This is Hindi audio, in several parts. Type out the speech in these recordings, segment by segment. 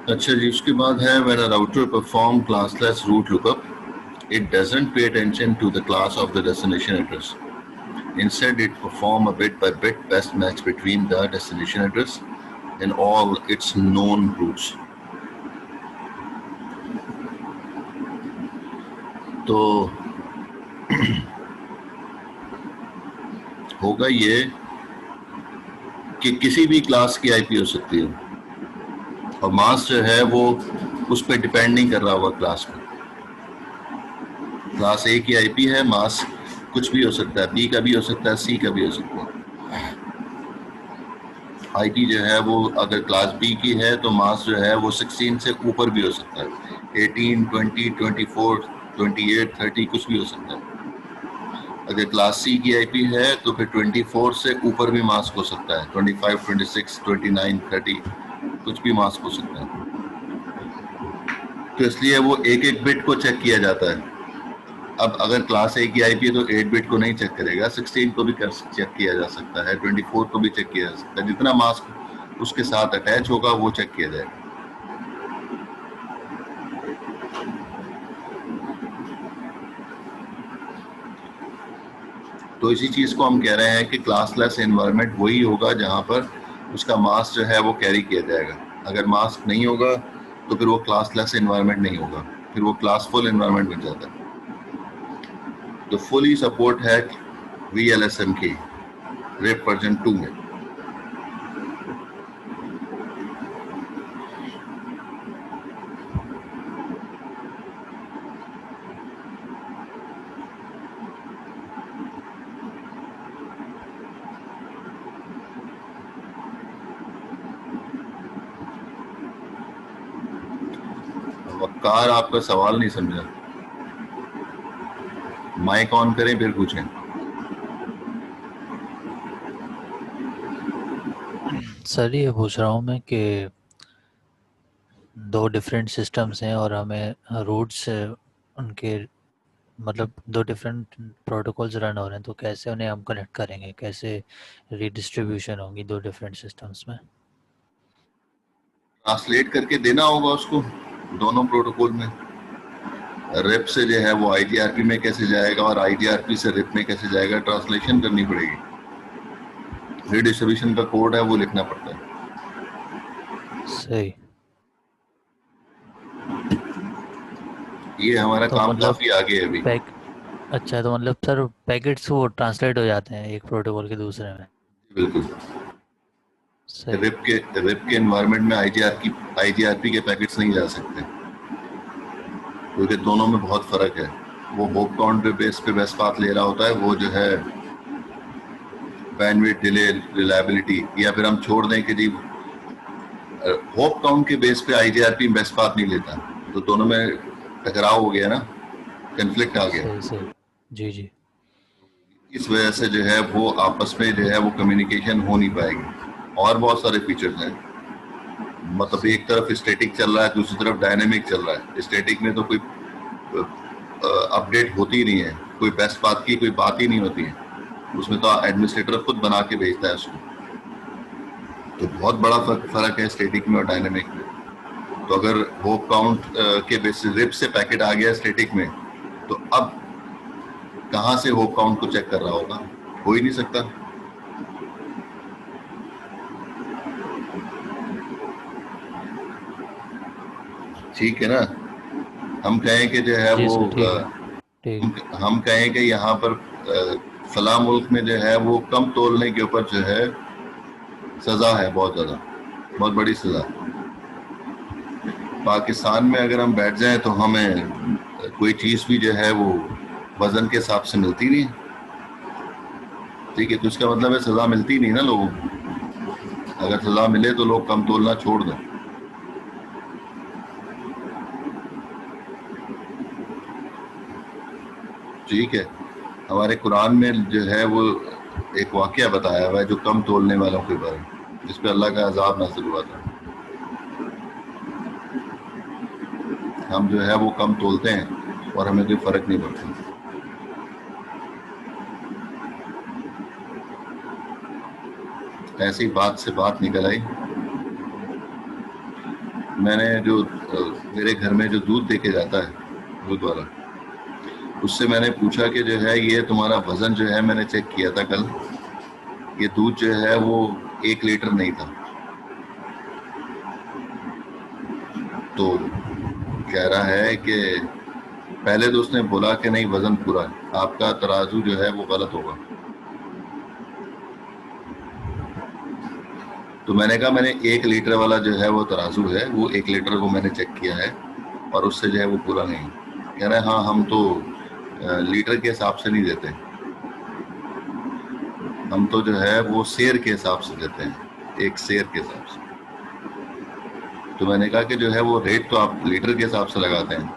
अच्छा जी, उसके बाद है when a router perform classless route lookup, it doesn't pay attention to the class of the destination address. Instead, it perform a bit by bit best match between the destination address and all its known routes. तो होगा ये कि किसी भी क्लास की आईपी हो सकती है और मास्क जो है वो उस पर डिपेंड नहीं कर रहा होगा क्लास पर। क्लास ए की आईपी है, मास्क कुछ भी हो सकता है, बी का भी हो सकता है, सी का भी हो सकता है। आईपी जो है वो अगर क्लास बी की है तो मास्क जो है वो 16 से ऊपर भी हो सकता है, 18, 20, 24, 28, 30 कुछ भी हो सकता है। अगर क्लास सी की आईपी है तो फिर 24 से ऊपर भी मास्क हो सकता है, 25, 26, 29, 30 कुछ भी मास्क हो सकता है। तो इसलिए वो एक एक बिट को चेक किया जाता है। अब अगर क्लास ए की आईपी है तो 8 बिट को नहीं चेक करेगा, 16 को भी चेक किया जा सकता है, 24 को भी चेक किया जा सकता है। जितना मास्क उसके साथ अटैच होगा वो चेक किया जाएगा। तो इसी चीज को हम कह रहे हैं कि क्लासलेस एनवायरनमेंट वही होगा जहां पर उसका मास्क जो है वो कैरी किया जाएगा। अगर मास्क नहीं होगा तो फिर वो क्लासलेस एनवायरनमेंट नहीं होगा, फिर वो क्लासफुल एनवायरनमेंट बन जाता है। तो फुली सपोर्ट है VLSM की रेप वर्जन 2 में। वकार आपका सवाल नहीं समझा, माइक ऑन करें फिर पूछें। सर ये पूछ रहा हूँ मैं कि दो डिफरेंट सिस्टम्स हैं और हमें रूट्स उनके मतलब दो डिफरेंट प्रोटोकॉल्स रन हो रहे हैं, तो कैसे उन्हें हम कनेक्ट करेंगे, कैसे रीडिस्ट्रीब्यूशन होगी दो डिफरेंट सिस्टम्स में। ट्रांसलेट करके देना होगा उसको दोनों प्रोटोकॉल में। रिप से जो है वो आईजीआरपी में कैसे जाएगा और आईजीआरपी से रिप में कैसे जाएगा, ट्रांसलेशन करनी पड़ेगी। रीडिस्ट्रीब्यूशन का कोड है वो लिखना पड़ता है। सही। ये हमारा तो काम मतलब काफी आगे है अभी। पैक अच्छा, तो मतलब सर पैकेट्स वो ट्रांसलेट हो जाते हैं एक प्रोटोकॉल के दूसरे में। बिल्कुल। सही। रिप के एनवायरनमेंट में आईजीआरपी के पैकेट्स नहीं जा सकते क्योंकि दोनों में बहुत फर्क है। वो होप काउंट बेस पे बेस्ट पाथ ले रहा होता है, वो जो है बैंडविड्थ, डिले, रिलायबिलिटी, या फिर हम छोड़ दें कि जी होप काउंट के बेस पे आईजीआरपी बेस्ट पाथ नहीं लेता, तो दोनों में टकराव हो गया ना, कन्फ्लिक्ट आ गया। सही सही। जी जी। इस वजह से जो है वो आपस में जो है वो कम्युनिकेशन हो नहीं पाएगी। और बहुत सारे फीचर्स हैं, मतलब सही। एक तरफ स्टैटिक चल रहा है, दूसरी तरफ डायनेमिक चल रहा है। स्टैटिक में तो कोई अपडेट होती ही नहीं है, कोई बेस्ट पाथ की कोई बात ही नहीं होती है, उसमें तो एडमिनिस्ट्रेटर खुद बना के भेजता है उसको। तो बहुत बड़ा फर्क है स्टैटिक में और डायनेमिक में। तो अगर होप काउंट के बेसिस रिप से पैकेट आ गया स्टैटिक में, तो अब कहाँ से होप काउंट को चेक कर रहा होगा, हो ही नहीं सकता। ठीक है ना। हम कहें कि जो है जी वो सर ठीक है। ठीक। हम कहें कि यहाँ पर फला मुल्क में जो है वो कम तोलने के ऊपर जो है सजा है, बहुत ज्यादा, बहुत बड़ी सजा। पाकिस्तान में अगर हम बैठ जाएं तो हमें कोई चीज भी जो है वो वजन के हिसाब से मिलती नहीं। ठीक है, तो इसका मतलब है सजा मिलती नहीं ना लोगों को। अगर सजा मिले तो लोग कम तोलना छोड़ दें। ठीक है, हमारे कुरान में जो है वो एक वाकया बताया हुआ है जो कम तोलने वालों के बारे में, जिसपे अल्लाह का अजाब नाज़िल हुआ था। हम जो है वो कम तोलते हैं और हमें कोई फर्क नहीं पड़ता। ऐसी बात से बात निकल आई। मैंने जो मेरे घर में जो दूध देके जाता है दूध वाला, उससे मैंने पूछा कि जो है ये तुम्हारा वज़न जो है, मैंने चेक किया था कल, ये दूध जो है वो 1 लीटर नहीं था। तो कह रहा है कि पहले तो उसने बोला कि नहीं वज़न पूरा है, आपका तराजू जो है वो गलत होगा। तो मैंने कहा मैंने 1 लीटर वाला जो है वो तराजू है, वो 1 लीटर को मैंने चेक किया है और उससे जो है वो पूरा नहीं। कह रहे हैं हाँ हम तो लीटर के हिसाब से नहीं देते, हम तो जो है वो सेर के हिसाब से देते हैं, एक सेर के हिसाब से। तो मैंने कहा कि जो है वो रेट तो आप लीटर के हिसाब से लगाते हैं।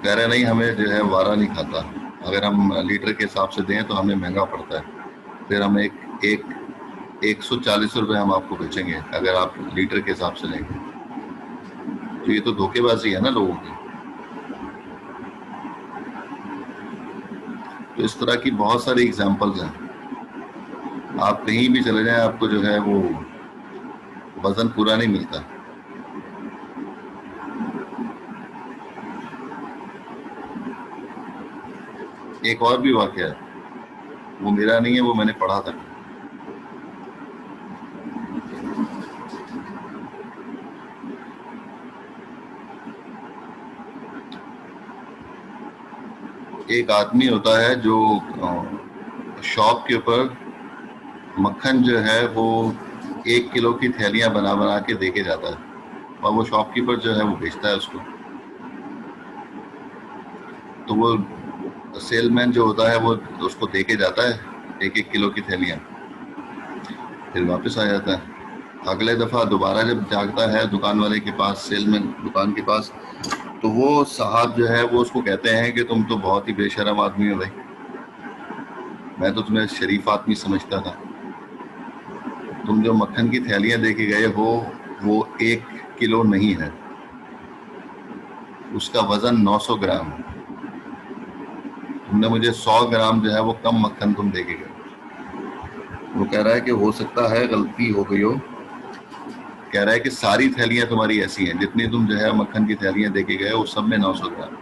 कह रहे नहीं हमें जो है वारा नहीं खाता, अगर हम लीटर के हिसाब से दें तो हमें महंगा पड़ता है, फिर हम एक 140 रुपये हम आपको बेचेंगे अगर आप लीटर के हिसाब से लेंगे। तो ये तो धोखेबाजी है ना लोगों की। तो इस तरह की बहुत सारी एग्जांपल्स हैं, आप कहीं भी चले जाएं आपको जो है वो वजन पूरा नहीं मिलता। एक और भी वाकया है, वो मेरा नहीं है, वो मैंने पढ़ा था। एक आदमी होता है जो शॉप के ऊपर मक्खन जो है वो 1 किलो की थैलियां बना बना के देके जाता है और वो शॉपकीपर जो है वो बेचता है उसको। तो वो सेलमैन जो होता है वो उसको देके जाता है 1-1 किलो की थैलियां, फिर वापस आ जाता है। अगले दफ़ा दोबारा जब जागता है दुकान वाले के पास, सेलमैन दुकान के पास, तो वो साहब जो है वो उसको कहते हैं कि तुम तो बहुत ही बेशरम आदमी हो भाई, मैं तो तुम्हें शरीफ आदमी समझता था। तुम जो मक्खन की थैलियां दे के गए हो वो 1 किलो नहीं है, उसका वजन 900 ग्राम है। तुमने मुझे 100 ग्राम जो है वो कम मक्खन तुम दे के गए। वो कह रहा है कि हो सकता है गलती हो गई हो, कह रहा है कि सारी थैलियां तुम्हारी ऐसी हैं, जितनी तुम जो है मक्खन की थैलियां दे के गए वो सब में 900 ग्राम।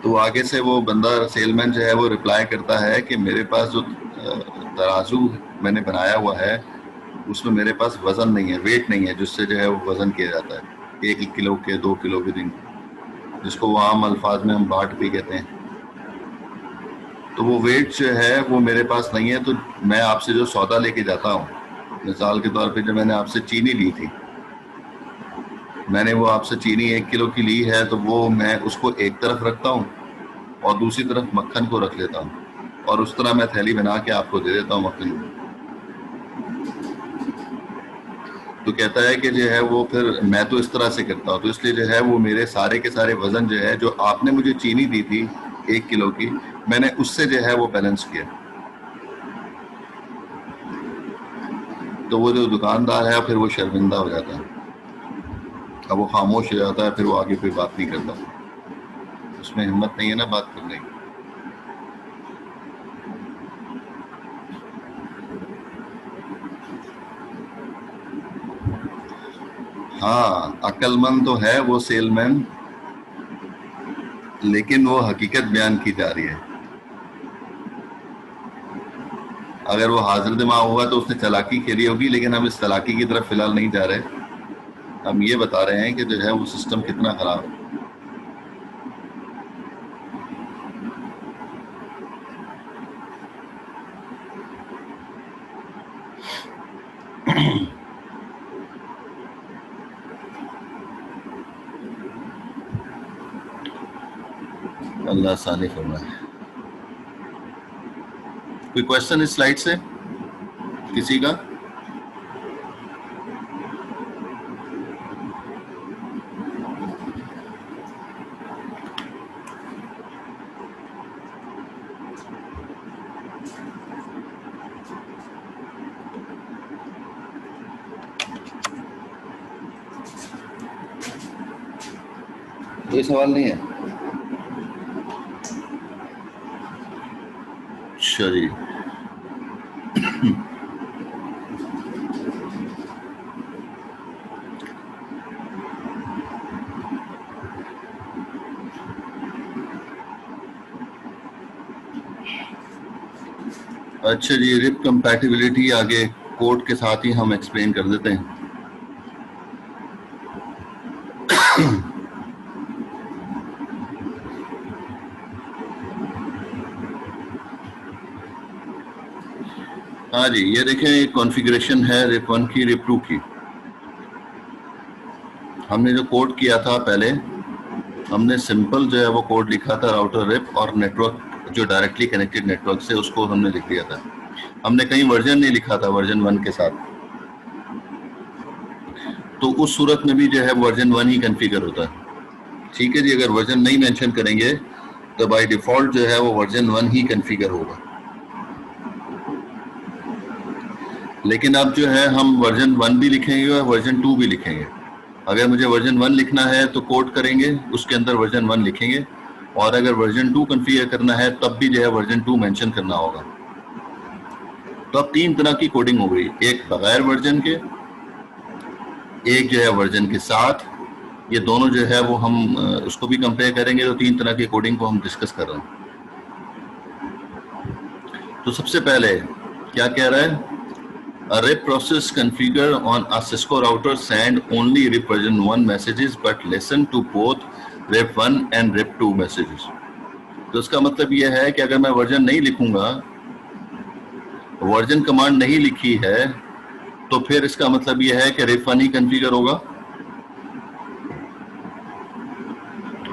तो आगे से वो बंदा सेलमैन जो है वो रिप्लाई करता है कि मेरे पास जो तराजू मैंने बनाया हुआ है उसमें मेरे पास वजन नहीं है, वेट नहीं है, जिससे जो है वो वजन किया जाता है 1 किलो के 2 किलो के दिन, जिसको वो आम अल्फाज में हम बाट भी कहते हैं। तो वो वेट जो है वो मेरे पास नहीं है। तो मैं आपसे जो सौदा लेके जाता हूँ, मिसाल के तौर पे जब मैंने आपसे चीनी ली थी, मैंने वो आपसे चीनी 1 किलो की ली है, तो वो मैं उसको एक तरफ रखता हूँ और दूसरी तरफ मक्खन को रख लेता हूँ और उस तरह मैं थैली बना के आपको दे देता हूँ मक्खन को। तो कहता है कि जो है वो फिर मैं तो इस तरह से करता हूँ, तो इसलिए जो है वो मेरे सारे के सारे वजन जो है, जो आपने मुझे चीनी दी थी 1 किलो की, मैंने उससे जो है वो बैलेंस किया। तो वो जो दुकानदार है फिर वो शर्मिंदा हो जाता है, अब वो खामोश हो जाता है, फिर वो आगे कोई बात नहीं करता, उसमें हिम्मत नहीं है ना बात करने की। हाँ, अक्लमंद तो है वो सेलमैन, लेकिन वो हकीकत बयान की जा रही है। अगर वो हाजिर दिमाग होगा तो उसने चालाकी खेली होगी, लेकिन हम इस चालाकी की तरफ फिलहाल नहीं जा रहे। हम ये बता रहे हैं कि जो है वो सिस्टम कितना खराब है। अल्लाह साले फरमाए। कोई क्वेश्चन इस स्लाइड से किसी का? कोई सवाल नहीं है? अच्छा जी। अच्छा जी, रिप कंपैटिबिलिटी आगे कोड के साथ ही हम एक्सप्लेन कर देते हैं। हाँ जी, ये देखें एक कॉन्फ़िगरेशन है रिप 1 की, रिप 2 की। हमने जो कोड किया था पहले, हमने सिंपल जो है वो कोड लिखा था राउटर रिप और नेटवर्क जो डायरेक्टली कनेक्टेड नेटवर्क से, उसको हमने लिख दिया था। हमने कहीं वर्जन नहीं लिखा था वर्जन 1 के साथ। तो उस सूरत में भी जो है वर्जन 1 ही कॉन्फ़िगर होता है। ठीक है जी, अगर वर्जन नहीं मेंशन करेंगे तो बाय डिफॉल्ट जो है वो वर्जन 1 ही कॉन्फ़िगर होगा। लेकिन अब जो है हम वर्जन 1 भी लिखेंगे और वर्जन 2 भी लिखेंगे। अगर मुझे वर्जन 1 लिखना है तो कोड करेंगे, उसके अंदर वर्जन 1 लिखेंगे, और अगर वर्जन 2 कॉन्फ़िगर करना है तब भी जो है वर्जन 2 मेंशन करना होगा। तो अब 3 तरह की कोडिंग हो गई, एक बगैर वर्जन के, एक जो है वर्जन के साथ। ये दोनों जो है वो हम उसको भी कंपेयर करेंगे, तो 3 तरह की कोडिंग को हम डिस्कस कर रहे हैं। तो सबसे पहले क्या कह रहा है, a RIP process configure on a Cisco router send only RIP version 1 messages but listen to both RIP 1 and RIP 2 messages। तो इसका मतलब यह है कि अगर मैं वर्जन नहीं लिखूंगा, वर्जन कमांड नहीं लिखी है, तो फिर इसका मतलब यह है कि RIP 1 ही कॉन्फ़िगर होगा।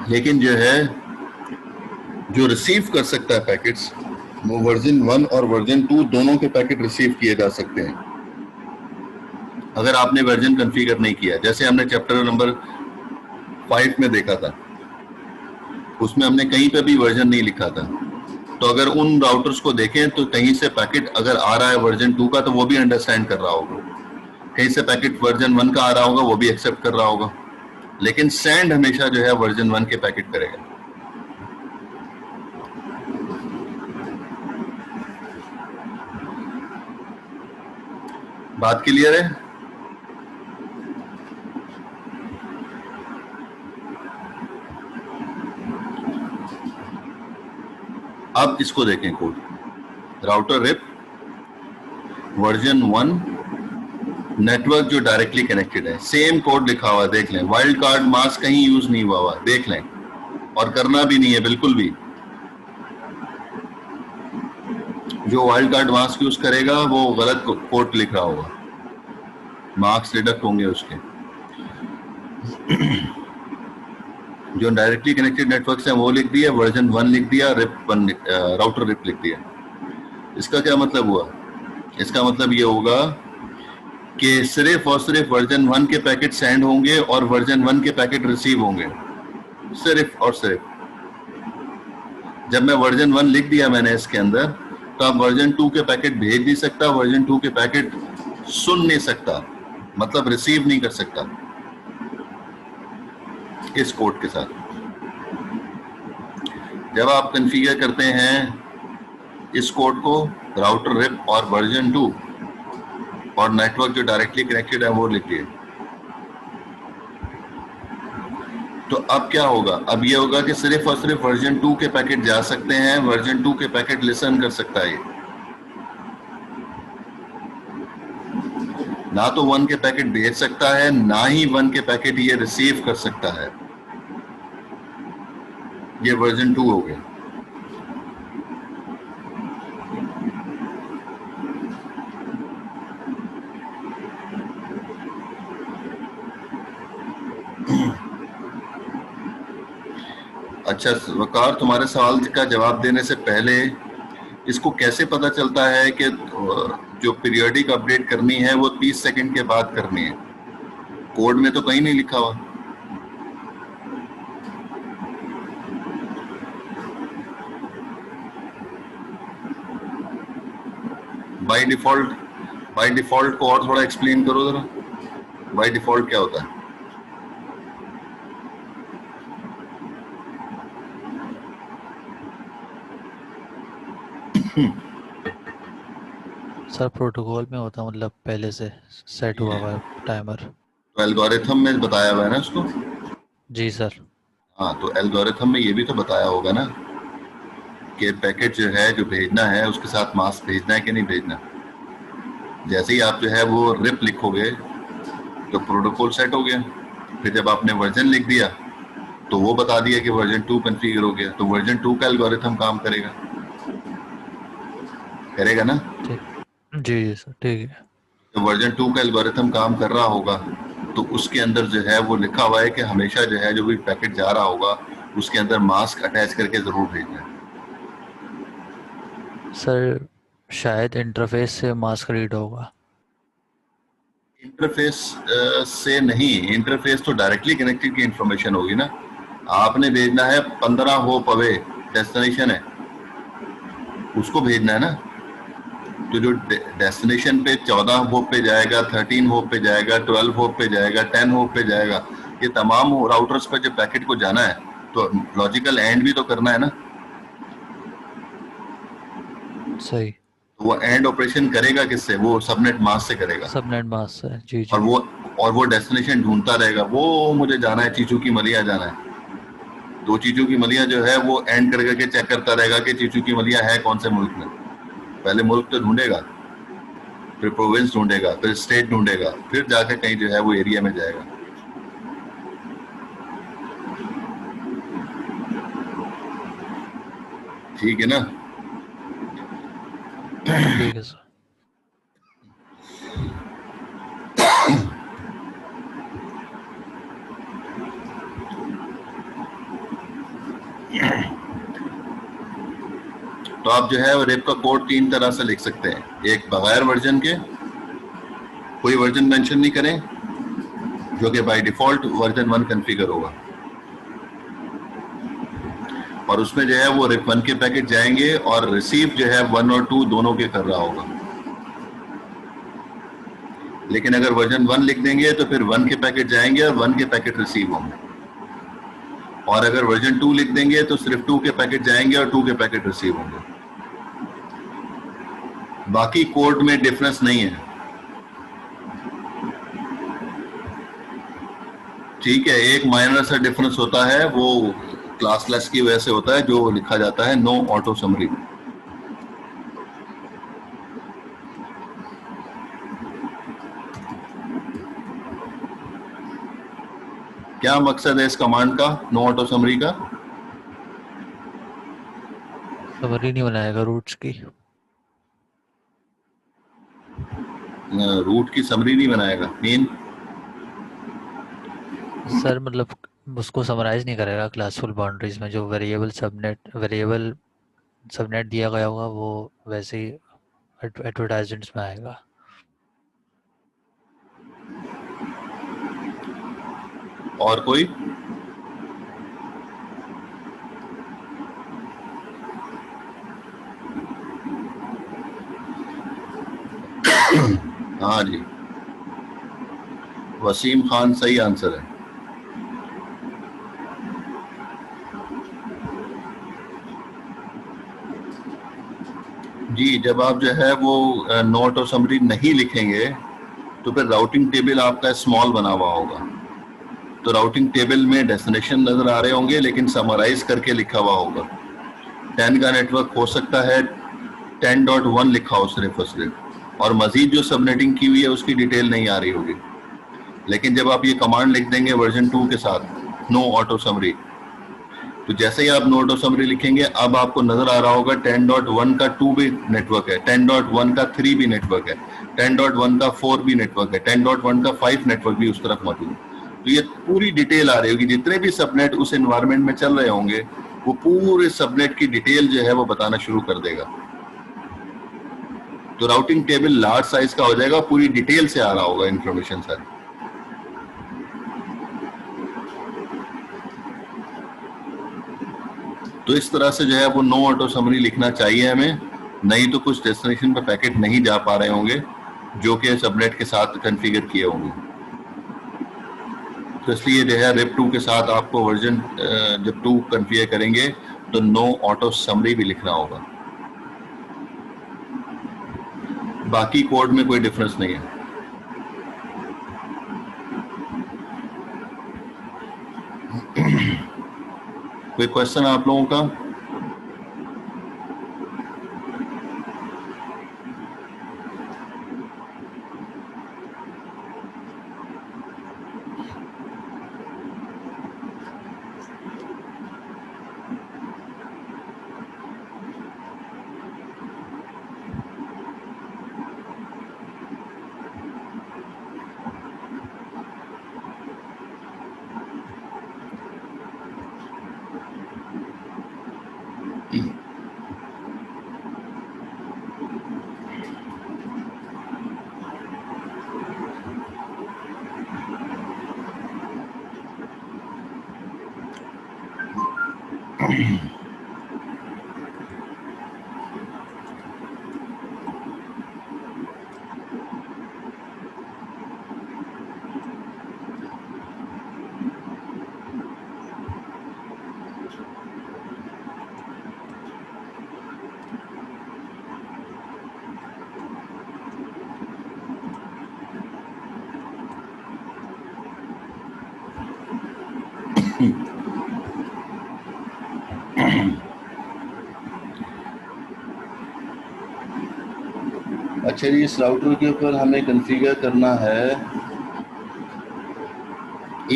लेकिन जो है जो रिसीव कर सकता है पैकेट्स, वो वर्जन 1 और वर्जन 2 दोनों के पैकेट रिसीव किए जा सकते हैं अगर आपने वर्जन कॉन्फ़िगर नहीं किया। जैसे हमने चैप्टर नंबर 5 में देखा था, उसमें हमने कहीं पे भी वर्जन नहीं लिखा था। तो अगर उन राउटर्स को देखें तो कहीं से पैकेट अगर आ रहा है वर्जन 2 का तो वो भी अंडरस्टैंड कर रहा होगा, कहीं से पैकेट वर्जन 1 का आ रहा होगा वो भी एक्सेप्ट कर रहा होगा, लेकिन सेंड हमेशा जो है वर्जन 1 के पैकेट करेगा। बात क्लियर है? अब इसको देखें code, router RIP version 1, network जो डायरेक्टली कनेक्टेड है, सेम कोड लिखा हुआ है, देख लें। वाइल्ड कार्ड मास्क कहीं यूज नहीं हुआ हुआ, देख लें, और करना भी नहीं है बिल्कुल भी। जो वाइल्ड कार्ड मास्क यूज करेगा वो गलत कोड लिख रहा होगा, मार्क्स डिडक्ट होंगे उसके। जो डायरेक्टली कनेक्टेड नेटवर्क से वो लिख दिया, वर्जन 1 लिख दिया, रिप 1 राउटर रिप लिख दिया। इसका क्या मतलब हुआ? इसका मतलब ये होगा कि सिर्फ और सिर्फ वर्जन 1 के पैकेट सेंड होंगे और वर्जन 1 के पैकेट रिसीव होंगे, सिर्फ और सिर्फ। जब मैं वर्जन 1 लिख दिया मैंने इसके अंदर, तो आप वर्जन 2 के पैकेट भेज नहीं सकता, वर्जन 2 के पैकेट सुन नहीं सकता, मतलब रिसीव नहीं कर सकता इस कोड के साथ। जब आप कॉन्फ़िगर करते हैं इस कोड को, राउटर रिप और वर्जन 2 और नेटवर्क जो डायरेक्टली कनेक्टेड है वो लिखिए, तो अब क्या होगा? अब ये होगा कि सिर्फ और सिर्फ वर्जन 2 के पैकेट जा सकते हैं, वर्जन 2 के पैकेट लिसन कर सकता है। ना तो 1 के पैकेट भेज सकता है, ना ही 1 के पैकेट ये रिसीव कर सकता है। ये वर्जन 2 हो गया। अच्छा वकार, तुम्हारे सवाल का जवाब देने से पहले इसको कैसे पता चलता है कि जो पीरियोडिक अपडेट करनी है वो 30 सेकंड के बाद करनी है? कोड में तो कहीं नहीं लिखा हुआ। बाय डिफॉल्ट को और थोड़ा एक्सप्लेन करो जरा, बाय डिफॉल्ट क्या होता है? सर प्रोटोकॉल में होता, मतलब पहले से सेट हुआ हुआ टाइमर। तो एल्गोरिथम में बताया हुआ है ना उसको? जी सर। हाँ, तो एल्गोरिथम में ये भी तो बताया होगा ना कि पैकेट जो है जो भेजना है उसके साथ मास्क भेजना है कि नहीं भेजना। जैसे ही आप जो है वो रिप लिखोगे तो प्रोटोकॉल सेट हो गया। फिर जब आपने वर्जन लिख दिया तो वो बता दिया कि वर्जन 2 कन्फिगर हो गया, तो वर्जन 2 का एल्गोरिथम काम करेगा, करेगा ना। ठीक, जी जी सर, ठीक है। तो वर्जन 2 का एल्गोरिथम काम कर रहा होगा तो उसके अंदर जो है वो लिखा हुआ है कि हमेशा जो है जो भी पैकेट जा रहा होगा उसके अंदर मास्क अटैच करके जरूर भेजना है। सर शायद इंटरफेस से मास्क रीड होगा। इंटरफेस से नहीं, इंटरफेस तो डायरेक्टली कनेक्टेड की इंफॉर्मेशन होगी ना। आपने भेजना है 15 होप अवे डेस्टिनेशन है, उसको भेजना है ना। तो जो डेस्टिनेशन पे 14 होप पे जाएगा, 13 होप पे जाएगा, 12 होप पे जाएगा, 10 होप पे जाएगा, ये तमाम राउटर्स पर जब पैकेट को जाना है तो लॉजिकल एंड भी तो करना है ना। सही। तो वो एंड ऑपरेशन करेगा किससे, वो सबनेट मास्क से करेगा। सबनेट मास्क से, जी और जी। वो डेस्टिनेशन ढूंढता रहेगा, वो मुझे जाना है चीचू की मलिया जाना है, तो चीचू की मलिया जो है वो एंड कर करके चेक करता रहेगा कि चीचू की मलिया है कौन से मुल्क में। पहले मुल्क तो ढूंढेगा, फिर प्रोविंस ढूंढेगा, फिर स्टेट ढूंढेगा, फिर जाकर कहीं जो है वो एरिया में जाएगा। ठीक है ना। ठीक है सर। तो आप जो है वो रेप का कोड 3 तरह से लिख सकते हैं। एक बगैर वर्जन के, कोई वर्जन मेंशन नहीं करें, जो कि बाय डिफॉल्ट वर्जन 1 कॉन्फ़िगर होगा, और उसमें जो है वो रिप 1 के पैकेट जाएंगे और रिसीव जो है 1 और 2 दोनों के कर रहा होगा। लेकिन अगर वर्जन 1 लिख देंगे तो फिर 1 के पैकेट जाएंगे और 1 के पैकेट रिसीव होंगे, और अगर वर्जन 2 लिख देंगे तो सिर्फ 2 के पैकेट जाएंगे और 2 के पैकेट रिसीव होंगे। बाकी कोड में डिफरेंस नहीं है। ठीक है, एक माइनर सा डिफरेंस होता है, वो क्लासलेस की वजह से होता है, जो लिखा जाता है नो ऑटो समरी। क्या मकसद है इस कमांड का, नो ऑटो समरी का? समरी नहीं बनाएगा रूट्स की। रूट की समरी नहीं बनाएगा मीन? सर मतलब उसको समराइज नहीं करेगा क्लासफुल बाउंड्रीज में, जो वेरिएबल सबनेट दिया गया होगा वो वैसे ही एडवर्टाइजमेंट्स में आएगा। और कोई? हाँ जी, वसीम खान सही आंसर है। जी, जब आप जो है वो नोट और समरी नहीं लिखेंगे तो फिर राउटिंग टेबल आपका स्मॉल बना हुआ होगा, तो राउटिंग टेबल में डेस्टिनेशन नजर आ रहे होंगे लेकिन समराइज करके लिखा हुआ होगा। 10 का नेटवर्क हो सकता है 10.1 लिखा हो सिर्फ और सिर्फ, और मजीद जो सबनेटिंग की हुई है उसकी डिटेल नहीं आ रही होगी। लेकिन जब आप ये कमांड लिख देंगे वर्जन 2 के साथ नो ऑटो समरी, तो जैसे ही आप नो ऑटो समरी लिखेंगे अब आपको नजर आ रहा होगा 10.1 का 2 भी नेटवर्क है, 10.1 का 3 भी नेटवर्क है, 10.1 का 4 भी नेटवर्क है, 10.1 का 5 नेटवर्क भी उस तरफ मौजूद है। तो ये पूरी डिटेल आ रही होगी, जितने भी सबनेट उस एनवायरनमेंट में चल रहे होंगे वो पूरे सबनेट की डिटेल जो है वो बताना शुरू कर देगा। तो राउटिंग टेबल लार्ज साइज का हो जाएगा, पूरी डिटेल से आ रहा होगा इंफॉर्मेशन सारी। तो इस तरह से जो है वो नो ऑटो समरी लिखना चाहिए हमें, नहीं तो कुछ डेस्टिनेशन पे पैकेट नहीं जा पा रहे होंगे जो कि सबनेट के साथ कॉन्फ़िगर किए होंगे। तो इसलिए जो है रिप 2 के साथ आपको वर्जन जब 2 कॉन्फ़िगर करेंगे तो नो ऑटो समरी भी लिखना होगा। बाकी कोड में कोई डिफरेंस नहीं है। कोई क्वेश्चन आप लोगों का? अच्छा जी, इस राउटर के ऊपर हमें कॉन्फ़िगर करना है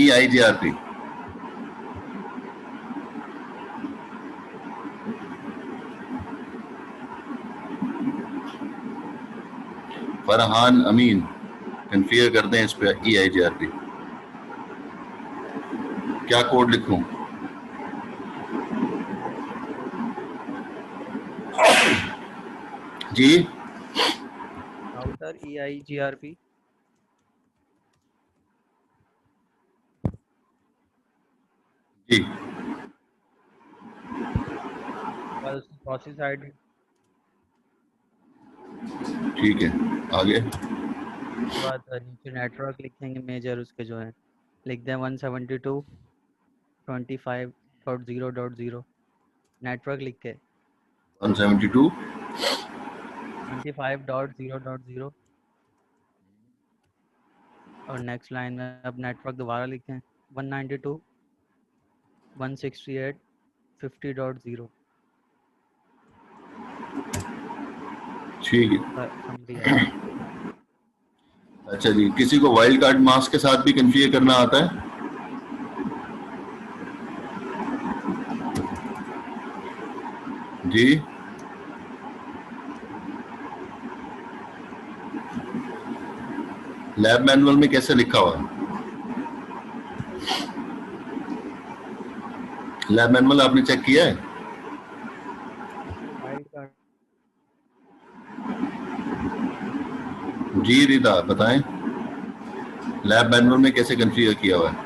EIGRP। फरहान अमीन कॉन्फ़िगर कर दें इस पे EIGRP। क्या कोड लिखूं? जी राउटर EIGRP। जी बस प्रोसेस आईडी। ठीक है, आगे। उसके बाद नीचे नेटवर्क लिखेंगे मेजर, उसके जो है लिख दें 172.25.0.0 नेटवर्क लिख के 172 25.0.0 और नेक्स्ट लाइन में अब नेटवर्क दोबारा लिखें 192.168.50.0। ठीक है। समझी है। अच्छा जी, किसी को वाइल्ड कार्ड मास्क के साथ भी कॉन्फ़िगर करना आता है? जी लैब मैनुअल में कैसे लिखा हुआ है? लैब मैनुअल आपने चेक किया है? वाइल्ड कार्ड जी रिदा बताएं, लैब मैनुअल में कैसे कॉन्फ़िगर किया हुआ है?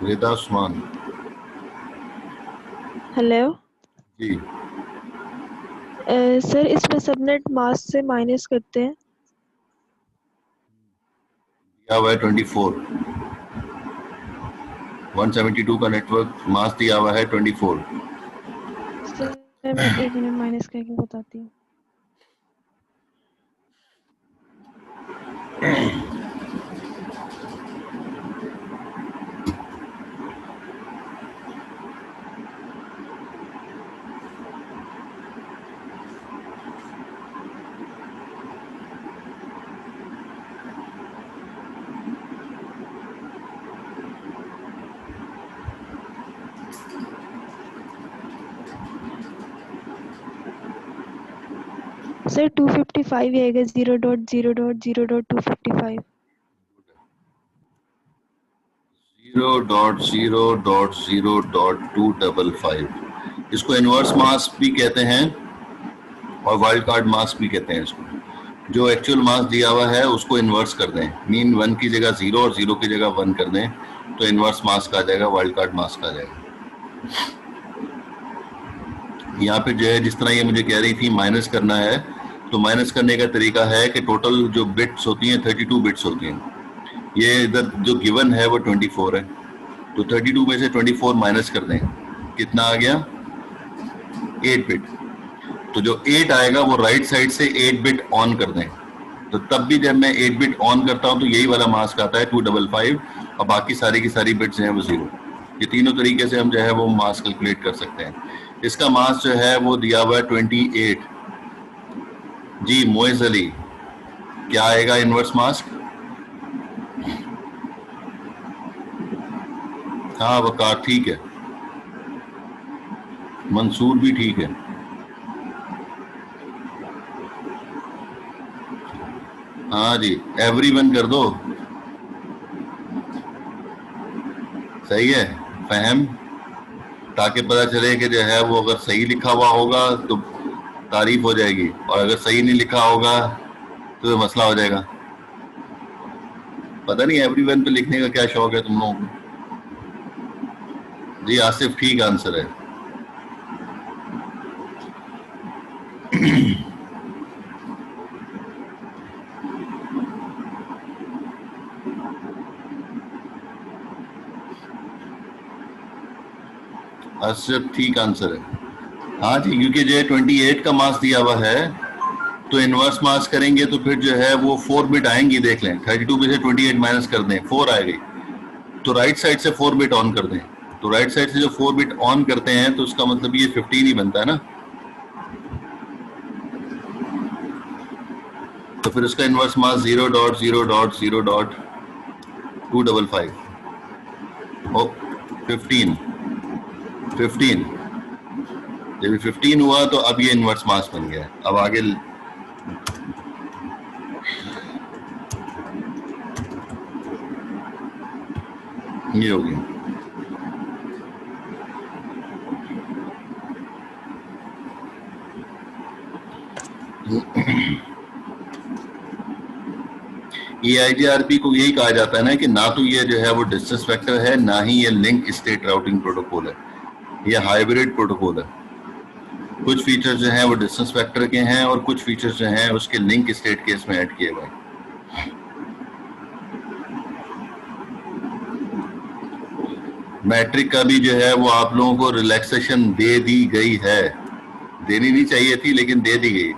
रिदा उस्मान। हेलो जी सर, इसमें सबनेट मास्क से माइनस करते हैं। दिया हुआ है 24। 172 का नेटवर्क मास्क दिया हुआ है 24। सर मैं 1 मिनट माइनस करके बताती हूँ। सर 255 आएगा 0.0.0.255। 0.0.0.255 इसको इनवर्स मास्क भी कहते हैं और वाइल्ड कार्ड मास्क भी कहते हैं इसको। जो एक्चुअल मास्क दिया हुआ है उसको इन्वर्स कर दें, मीन 1 की जगह 0 और 0 की जगह 1 कर दें तो इन्वर्स मास्क आ जाएगा, वाइल्ड कार्ड मास्क आ जाएगा। यहाँ पे जो है जिस तरह ये मुझे कह रही थी माइनस करना है, तो माइनस करने का तरीका है कि टोटल जो बिट्स होती हैं 32 बिट्स होती हैं। ये इधर जो गिवन है वो 24 है, तो 32 में से 24 माइनस कर दें, कितना आ गया? 8 बिट। तो जो 8 आएगा वो राइट साइड से 8 बिट ऑन कर दें, तो तब भी जब मैं 8 बिट ऑन करता हूं तो यही वाला मास्क आता है 255 और बाकी सारी की सारी बिट्स हैं वो 0। ये तीनों तरीके से हम जो है वो मास्क कैलकुलेट कर सकते हैं। इसका मास्क जो है वो दिया हुआ है 28। जी मोइज अली, क्या आएगा इनवर्स मास्क? हाँ वकार ठीक है, मंसूर भी ठीक है। हाँ जी एवरीवन कर दो, सही है फहम, ताकि पता चले कि जो है वो अगर सही लिखा हुआ होगा तो तारीफ हो जाएगी और अगर सही नहीं लिखा होगा तो मसला हो जाएगा। पता नहीं एवरीवन पे लिखने का क्या शौक है तुम लोगों को। जी आसिफ ठीक आंसर है। आसिफ ठीक आंसर है। हाँ जी, क्योंकि जो है 28 का मास दिया हुआ है तो इनवर्स मास करेंगे तो फिर जो है वो 4 बिट आएंगी। देख लें 32 में से 28 माइनस कर दें 4 आएगी, तो राइट साइड से 4 बिट ऑन कर दें। तो राइट साइड से जो 4 बिट ऑन करते हैं तो उसका मतलब ये 15 ही बनता है ना। तो फिर उसका इनवर्स मास 0.0.0.255 ओ 15 जब 15 हुआ तो अब ये इनवर्स मास बन गया। अब आगे ये हो गया। EIGRP को यही कहा जाता है ना कि ना तो ये जो है वो डिस्टेंस वेक्टर है, ना ही ये लिंक स्टेट राउटिंग प्रोटोकॉल है, ये हाइब्रिड प्रोटोकॉल है। कुछ फीचर्स जो हैं वो डिस्टेंस वेक्टर के हैं और कुछ फीचर्स जो हैं उसके लिंक स्टेट केस में ऐड किए हुए हैं। मैट्रिक का भी जो है वो आप लोगों को रिलैक्सेशन दे दी गई है, देनी नहीं चाहिए थी लेकिन दे दी गई।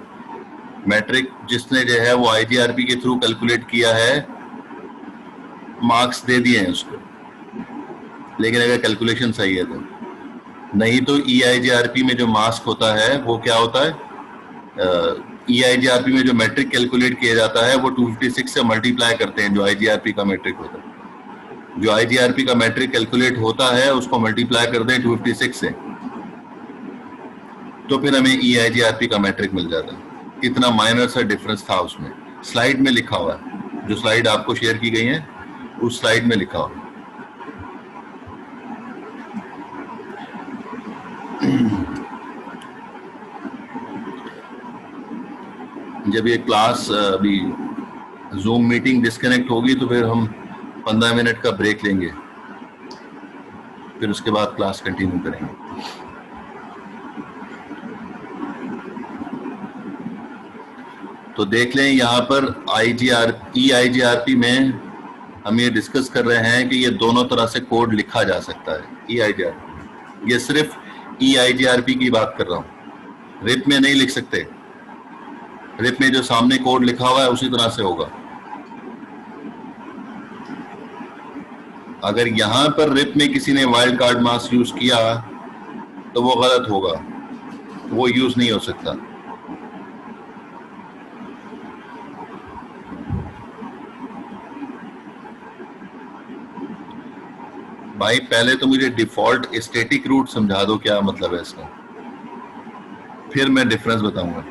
मैट्रिक जिसने जो है वो IGRP के थ्रू कैलकुलेट किया है, मार्क्स दे दिए हैं उसको, लेकिन अगर कैलकुलेशन सही है तो। नहीं तो EIGRP में जो मास्क होता है वो क्या होता है, EIGRP में जो मैट्रिक कैलकुलेट किया जाता है वो 256 से मल्टीप्लाई करते हैं जो IGRP का मैट्रिक होता है। जो IGRP का मैट्रिक कैलकुलेट होता है उसको मल्टीप्लाई कर दें 256 से, तो फिर हमें EIGRP का मैट्रिक मिल जाता है। कितना माइनर सा डिफरेंस था उसमें, स्लाइड में लिखा हुआ है, जो स्लाइड आपको शेयर की गई है उस स्लाइड में लिखा हुआ है। जब ये क्लास अभी जूम मीटिंग डिस्कनेक्ट होगी तो फिर हम 15 मिनट का ब्रेक लेंगे, फिर उसके बाद क्लास कंटिन्यू करेंगे। तो देख लें यहाँ पर EIGRP में हम ये डिस्कस कर रहे हैं कि ये दोनों तरह से कोड लिखा जा सकता है। EIGRP, ये सिर्फ EIGRP की बात कर रहा हूँ, रिप में नहीं लिख सकते। रिप में जो सामने कोड लिखा हुआ है उसी तरह से होगा। अगर यहां पर रिप में किसी ने वाइल्ड कार्ड मास्क यूज किया तो वो गलत होगा, वो यूज नहीं हो सकता। भाई पहले तो मुझे डिफॉल्ट स्टैटिक रूट समझा दो, क्या मतलब है इसका, फिर मैं डिफरेंस बताऊंगा।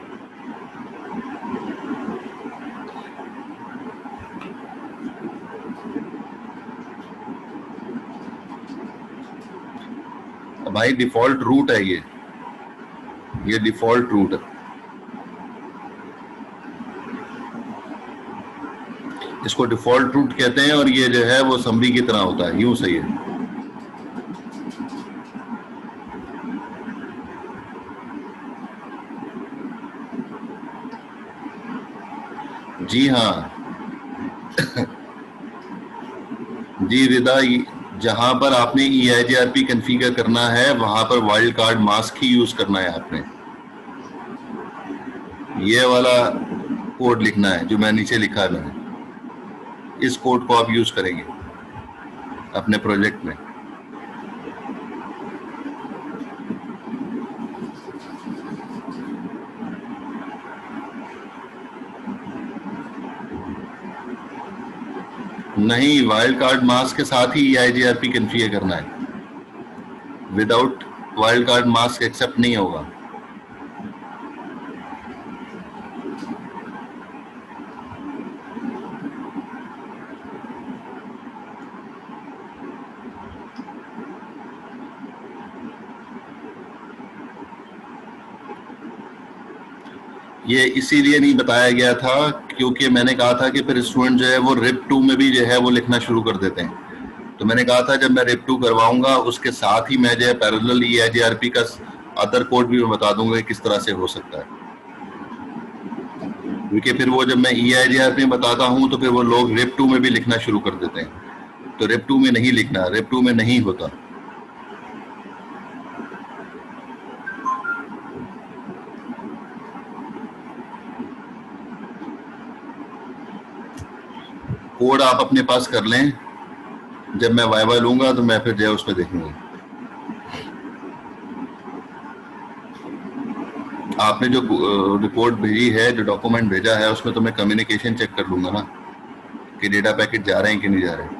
भाई डिफॉल्ट रूट है ये डिफॉल्ट रूट है। इसको डिफॉल्ट रूट कहते हैं और ये जो है वो समरी की तरह होता है, यूं सही है। जी हाँ जी रिदा, जहां पर आपने EIGRP कॉन्फ़िगर करना है वहां पर वाइल्ड कार्ड मास्क ही यूज करना है आपने। ये वाला कोड लिखना है जो मैं नीचे लिखा है मैंने, इस कोड को आप यूज करेंगे अपने प्रोजेक्ट में। नहीं, वाइल्ड कार्ड मास्क के साथ ही EIGRP कॉन्फ़िगर करना है, without wildcard mask accept नहीं होगा। ये इसीलिए नहीं बताया गया था क्योंकि मैंने कहा था कि फिर स्टूडेंट जो है वो रिप 2 में भी जो है वो लिखना शुरू कर देते हैं। तो मैंने कहा था जब मैं रिप 2 करवाऊंगा उसके साथ ही मैं जो है पैरेलल EIGRP का अदर कोड भी मैं बता दूंगा कि किस तरह से हो सकता है, क्योंकि फिर वो जब मैं EIGRP में बताता हूं तो फिर वो लोग रिप 2 में भी लिखना शुरू कर देते हैं। तो रिप 2 में नहीं लिखना, रिप 2 में नहीं होता। कोड आप अपने पास कर लें, जब मैं वाइवा लूंगा तो मैं फिर जो है उसमें देखूंगा। आपने जो रिपोर्ट भेजी है, जो डॉक्यूमेंट भेजा है, उसमें तो मैं कम्युनिकेशन चेक कर लूंगा ना कि डेटा पैकेट जा रहे हैं कि नहीं जा रहे हैं,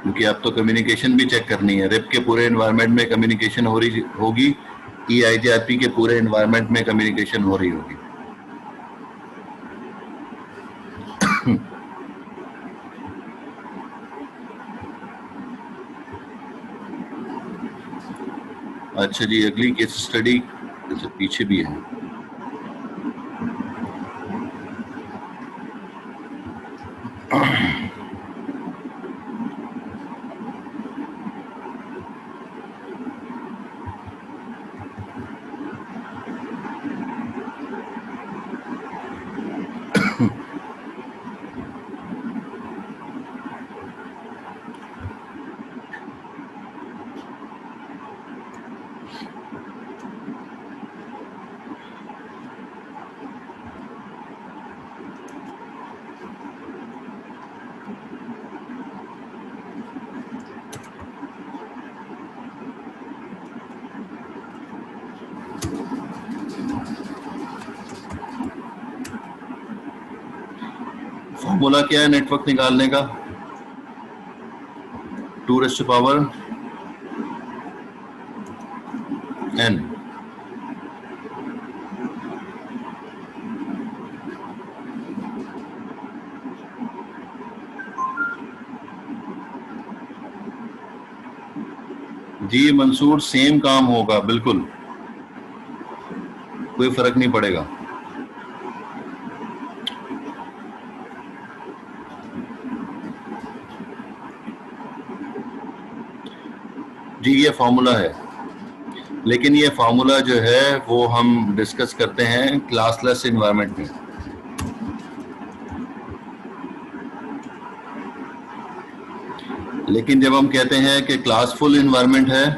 क्योंकि अब तो कम्युनिकेशन भी चेक करनी है। रिप के पूरे एनवायरनमेंट में कम्युनिकेशन हो रही होगी, EIGRP के पूरे एनवायरनमेंट में कम्युनिकेशन हो रही होगी। अच्छा जी, अगली केस स्टडी पीछे भी है। फॉर्मूला क्या है नेटवर्क निकालने का? 2⁻n। जी मंसूर, सेम काम होगा, बिल्कुल कोई फर्क नहीं पड़ेगा। जी ये फॉर्मूला है, लेकिन ये फॉर्मूला जो है वो हम डिस्कस करते हैं क्लासलेस एनवायरनमेंट में। लेकिन जब हम कहते हैं कि क्लासफुल एनवायरनमेंट है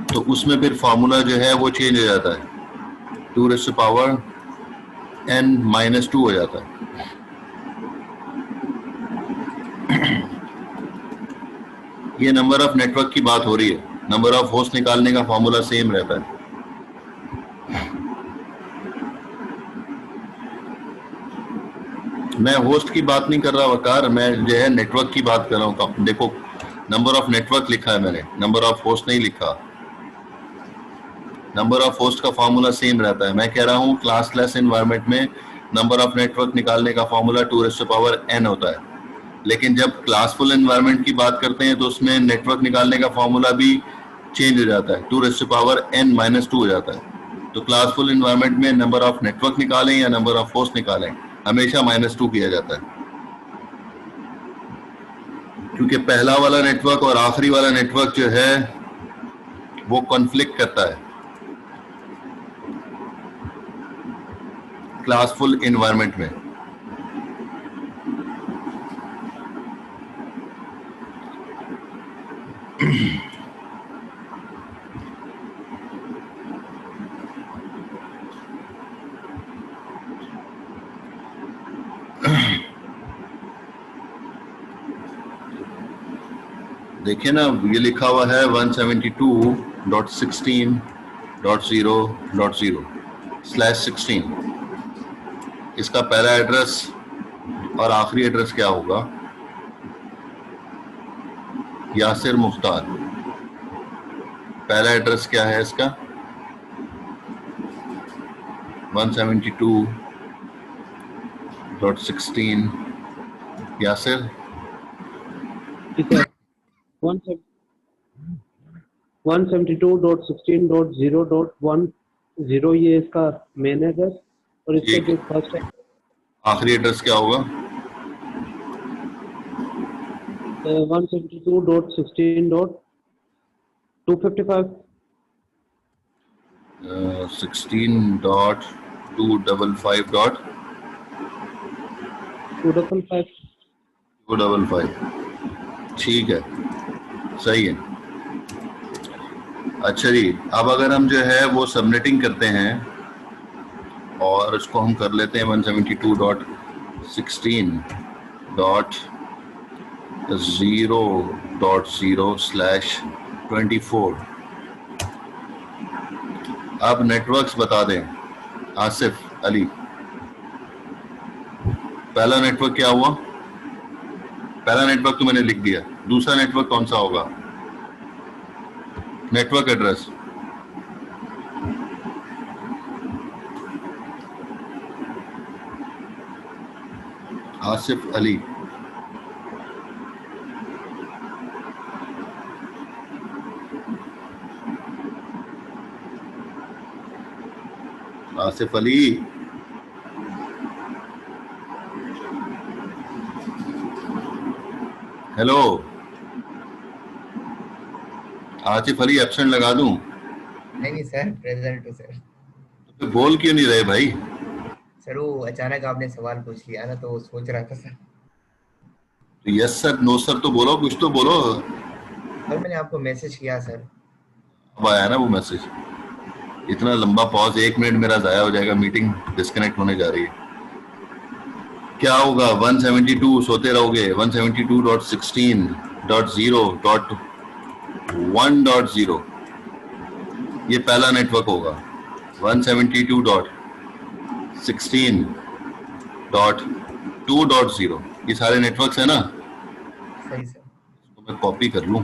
तो उसमें फिर फॉर्मूला जो है वो चेंज हो जाता है, 2⁻n-2 हो जाता है। ये नंबर ऑफ नेटवर्क की बात हो रही है, नंबर ऑफ होस्ट निकालने का फॉर्मूला सेम रहता है। मैं होस्ट की बात नहीं कर रहा वकार, मैं जो है नेटवर्क की बात कर रहा हूँ। देखो नंबर ऑफ नेटवर्क लिखा है मैंने, नंबर ऑफ होस्ट नहीं लिखा। नंबर ऑफ होस्ट का फॉर्मूला सेम रहता है। मैं कह रहा हूँ क्लासलेस एनवायरनमेंट में नंबर ऑफ नेटवर्क निकालने का फॉर्मूला 2⁻n होता है, लेकिन जब क्लासफुल एनवायरनमेंट की बात करते हैं तो उसमें नेटवर्क निकालने का फॉर्मूला भी चेंज हो जाता है, 2⁻n-2 हो जाता है। तो क्लासफुल एनवायरनमेंट में नंबर ऑफ नेटवर्क निकालें या नंबर ऑफ होस्ट निकालें, हमेशा -2 किया जाता है, क्योंकि पहला वाला नेटवर्क और आखिरी वाला नेटवर्क जो है वो कॉन्फ्लिक्ट करता है क्लासफुल एनवायरनमेंट में। देखिए ना, ये लिखा हुआ है 172.16.0.0/16। इसका पहला एड्रेस और आखिरी एड्रेस क्या होगा? यासिर मुख्तार। पहला एड्रेस क्या है इसका? 172.16 यासिर। ठीक है, 172 172.16.0.10 ये इसका मेन एड्रेस, और इसका ठीक जो है। फर्स्ट है आखिरी एड्रेस क्या होगा? 172.16.255 16.255.255 ठीक है, सही है। अच्छा जी, अब अगर हम जो है वो सबनेटिंग करते हैं और इसको हम कर लेते हैं 172.16.0.0/24। अब नेटवर्क्स बता दें आसिफ अली। पहला नेटवर्क क्या हुआ? पहला नेटवर्क तो मैंने लिख दिया, दूसरा नेटवर्क कौन सा होगा? Network address Asif Ali. Asif Ali, hello Asif Ali, absent लगा दूं? नहीं सर, प्रेजेंट हूँ सर। तो बोल क्यों नहीं रहे भाई? सर वो अचानक आपने सवाल पूछ लिया ना, तो सोच रहा था सर। तो यस सर नो सर तो बोलो, कुछ तो बोलो। सर मैंने आपको मैसेज किया सर। अब आया ना वो मैसेज? इतना लंबा पॉज, 1 मिनट मेरा जाया हो जाएगा, मीटिंग डिस्कनेक्ट होने जा रही है। क्या होगा? 172 सोते रहोगे? 172.16.0.1.0 ये पहला नेटवर्क होगा। 172.16.2.0 ये सारे नेटवर्क्स है ना? सही सर। तो मैं कॉपी कर लूं।